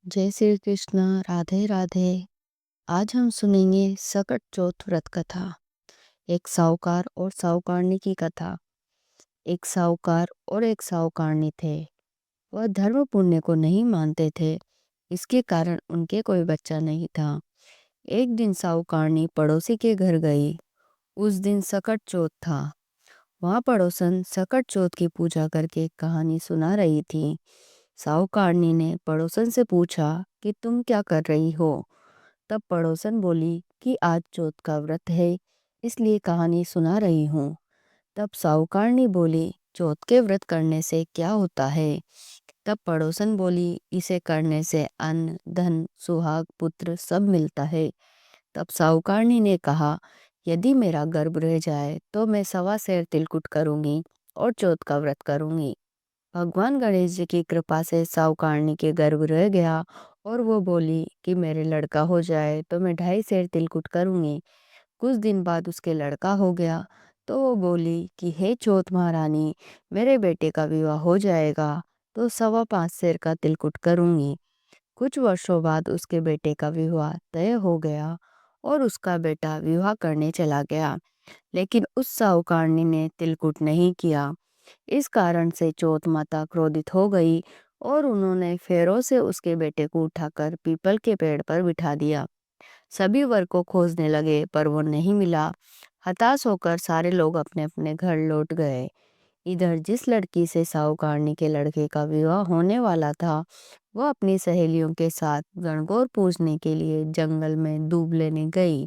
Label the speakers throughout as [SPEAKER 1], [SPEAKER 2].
[SPEAKER 1] जय श्री कृष्ण। राधे राधे। आज हम सुनेंगे सकट चौथ व्रत कथा। एक साहूकार और साहूकारनी की कथा। एक साहूकार और एक साहूकारनी थे। वह धर्म पुण्य को नहीं मानते थे, इसके कारण उनके कोई बच्चा नहीं था। एक दिन साहूकारनी पड़ोसी के घर गई। उस दिन सकट चौथ था। वहाँ पड़ोसन सकट चौथ की पूजा करके कहानी सुना रही थी। साहूकारनी ने पड़ोसन से पूछा कि तुम क्या कर रही हो। तब पड़ोसन बोली कि आज चौथ का व्रत है, इसलिए कहानी सुना रही हूँ। तब साहूकारनी बोली, चौथ के व्रत करने से क्या होता है। तब पड़ोसन बोली, इसे करने से अन्न धन सुहाग पुत्र सब मिलता है। तब साहूकारनी ने कहा, यदि मेरा गर्भ रह जाए तो मैं 1.25 सेर तिलकुट करूंगी और चौथ का व्रत करूंगी। भगवान गणेश जी की कृपा से साहूकारनी के गर्भ रह गया और वो बोली कि मेरे लड़का हो जाए तो मैं 2.5 सेर तिलकुट करूंगी। कुछ दिन बाद उसके लड़का हो गया तो वो बोली कि हे चौथ महारानी, मेरे बेटे का विवाह हो जाएगा तो 5.25 सेर का तिलकुट करूंगी। कुछ वर्षों बाद उसके बेटे का विवाह तय हो गया और उसका बेटा विवाह करने चला गया, लेकिन उस साहूकारनी ने तिलकुट नहीं किया। इस कारण से चौथ माता क्रोधित हो गई और उन्होंने फेरों से उसके बेटे को उठाकर पीपल के पेड़ पर बिठा दिया। सभी वर को खोजने लगे पर वो नहीं मिला। हताश होकर सारे लोग अपने अपने घर लौट गए। इधर जिस लड़की से साहूकारनी के लड़के का विवाह होने वाला था, वह अपनी सहेलियों के साथ गणगौर पूजने के लिए जंगल में दूब लेने गई।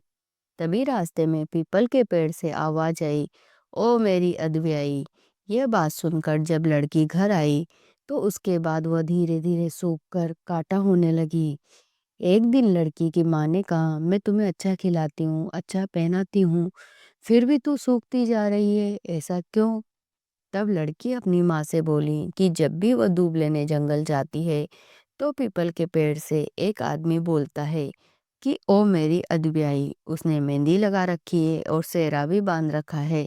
[SPEAKER 1] तभी रास्ते में पीपल के पेड़ से आवाज आई, ओ मेरी अदव्याई। यह बात सुनकर जब लड़की घर आई तो उसके बाद वह धीरे धीरे सूख कर काटा होने लगी। एक दिन लड़की की माँ ने कहा, मैं तुम्हें अच्छा खिलाती हूँ, अच्छा पहनाती हूँ, फिर भी तू सूखती जा रही है, ऐसा क्यों। तब लड़की अपनी माँ से बोली कि जब भी वह दूब लेने जंगल जाती है तो पीपल के पेड़ से एक आदमी बोलता है कि ओ मेरी अदब्याई। उसने मेहंदी लगा रखी है और सेहरा भी बांध रखा है।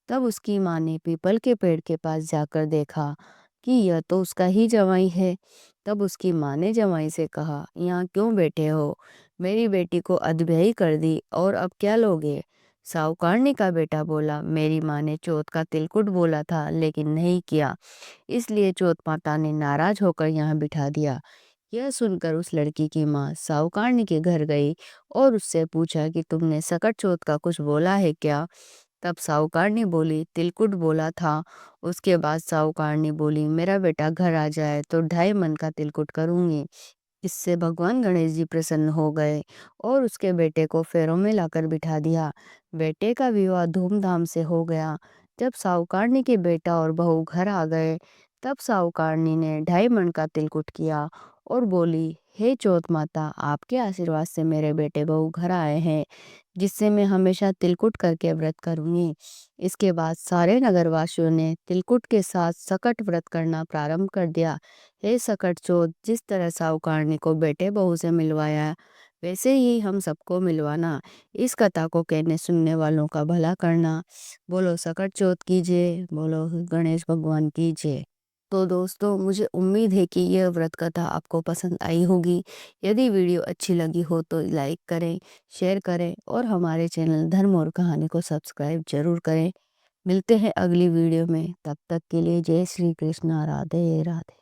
[SPEAKER 1] तब उसकी माँ ने पीपल के पेड़ के पास जाकर देखा कि यह तो उसका ही जवाई है। तब उसकी माँ ने जवाई से कहा, यहाँ क्यों बैठे हो, मेरी बेटी को अदब्याई कर दी और अब क्या लोगे। साहूकारनी का बेटा बोला, मेरी माँ ने चौथ का तिलकुट बोला था लेकिन नहीं किया, इसलिए चौथ माता ने नाराज होकर यहाँ बिठा दिया। यह सुनकर उस लड़की की माँ साहूकारनी के घर गई और उससे पूछा कि तुमने सकट चौथ का कुछ बोला है क्या। तब साहूकारनी बोली, तिलकुट बोला था। उसके बाद साहूकारनी बोली, मेरा बेटा घर आ जाए तो 2.5 मन का तिलकुट करूंगी। इससे भगवान गणेश जी प्रसन्न हो गए और उसके बेटे को फेरों में लाकर बिठा दिया। बेटे का विवाह धूमधाम से हो गया। जब साहूकारनी के बेटा और बहू घर आ गए तब साहूकारनी ने 2.5 मन का तिलकुट किया और बोली, हे चौथ माता, आपके आशीर्वाद से मेरे बेटे बहू घर आए हैं, जिससे मैं हमेशा तिलकुट करके व्रत करूंगी। इसके बाद सारे नगरवासियों ने तिलकुट के साथ सकट व्रत करना प्रारंभ कर दिया। हे सकट चौथ, जिस तरह साहूकारनी को बेटे बहू से मिलवाया, वैसे ही हम सबको मिलवाना। इस कथा को कहने सुनने वालों का भला करना। बोलो सकट चौथ की जय, बोलो गणेश भगवान की जय। तो दोस्तों, मुझे उम्मीद है कि यह व्रत कथा आपको पसंद आई होगी। यदि वीडियो अच्छी लगी हो तो लाइक करें, शेयर करें और हमारे चैनल धर्म और कहानी को सब्सक्राइब जरूर करें। मिलते हैं अगली वीडियो में, तब तक के लिए जय श्री कृष्ण। राधे राधे।